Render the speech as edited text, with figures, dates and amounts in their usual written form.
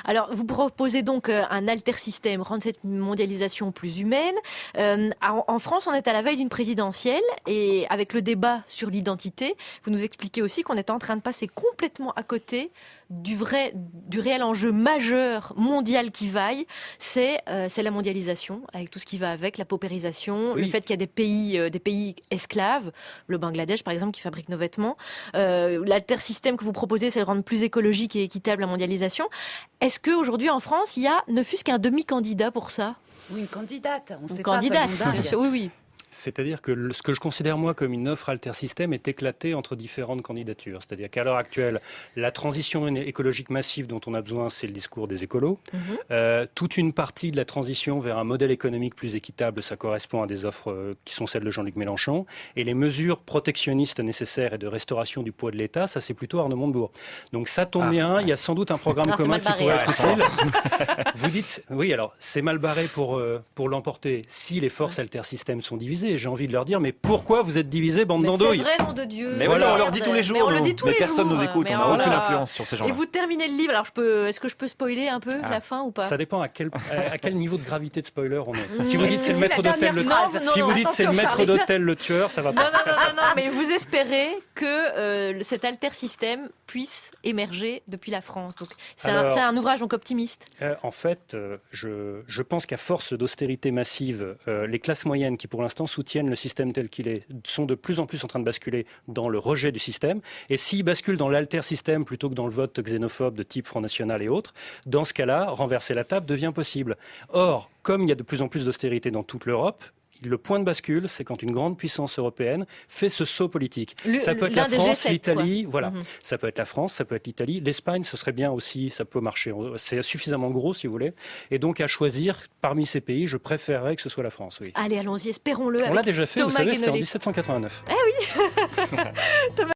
Alors, vous proposez donc un alter-système, rendre cette mondialisation plus humaine. En France, on est à la veille d'une présidentielle et avec le débat sur l'identité, vous nous expliquez aussi qu'on est en train de passer complètement à côté du réel enjeu majeur mondial qui vaille, c'est la mondialisation, avec tout ce qui va avec, la paupérisation, Oui. le fait qu'il y a des pays esclaves, le Bangladesh par exemple qui fabrique nos vêtements. L'alter-système que vous proposez, c'est de rendre plus écologique et équitable la mondialisation. Est-ce qu'aujourd'hui en France, il y a ne fût-ce qu'un demi-candidat pour ça? Oui, une candidate. On Une sait candidate, pas, soyons bien dingues. sûr, oui, oui. C'est-à-dire que ce que je considère moi comme une offre alter-système est éclatée entre différentes candidatures. C'est-à-dire qu'à l'heure actuelle, la transition écologique massive dont on a besoin, c'est le discours des écolos. Toute une partie de la transition vers un modèle économique plus équitable, ça correspond à des offres qui sont celles de Jean-Luc Mélenchon. Et les mesures protectionnistes nécessaires et de restauration du poids de l'État, ça c'est plutôt Arnaud Montebourg. Donc ça tombe bien, il y a sans doute un programme commun qui pourrait être utile. Vous dites, oui, alors c'est mal barré pour l'emporter si les forces alter-système sont divisées. J'ai envie de leur dire, mais pourquoi vous êtes divisés, bande Mais c'est d'andouilles? vrai, nom de Dieu. Mais voilà, on leur dit tous les jours, Mais on le nous. dit tous Mais les personne jours. nous écoute, Mais on n'a alors aucune là- influence sur ces Et gens-là. vous terminez le livre. Alors, est-ce que je peux spoiler un peu la fin ou pas? Ça dépend à quel niveau de gravité de spoiler on est. Si vous dites c'est le c'est maître la d'hôtel, dernière phrase. phrase. Non, si non, vous dites c'est le attention, maître Charlie. d'hôtel le tueur, ça va pas. Non, mais vous espérez que cet alter-système puisse émerger depuis la France. Donc, c'est Alors- un ouvrage donc optimiste. En fait, je pense qu'à force d'austérité massive, les classes moyennes qui pour l'instant soutiennent le système tel qu'il est sont de plus en plus en train de basculer dans le rejet du système. Et s'ils basculent dans l'alter-système plutôt que dans le vote xénophobe de type Front National et autres, dans ce cas-là, renverser la table devient possible. Or, comme il y a de plus en plus d'austérité dans toute l'Europe, le point de bascule, c'est quand une grande puissance européenne fait ce saut politique. Ça peut être la l'un des France, G7, l'Italie, voilà. Mhm. Ça peut être la France, ça peut être l'Italie. L'Espagne, ce serait bien aussi, ça peut marcher. C'est suffisamment gros, si vous voulez. Et donc, à choisir, parmi ces pays, je préférerais que ce soit la France, oui. Allez, allons-y, espérons-le. On avec l'a déjà fait, vous Thomas savez, c'était en Guénolé. 1789. Thomas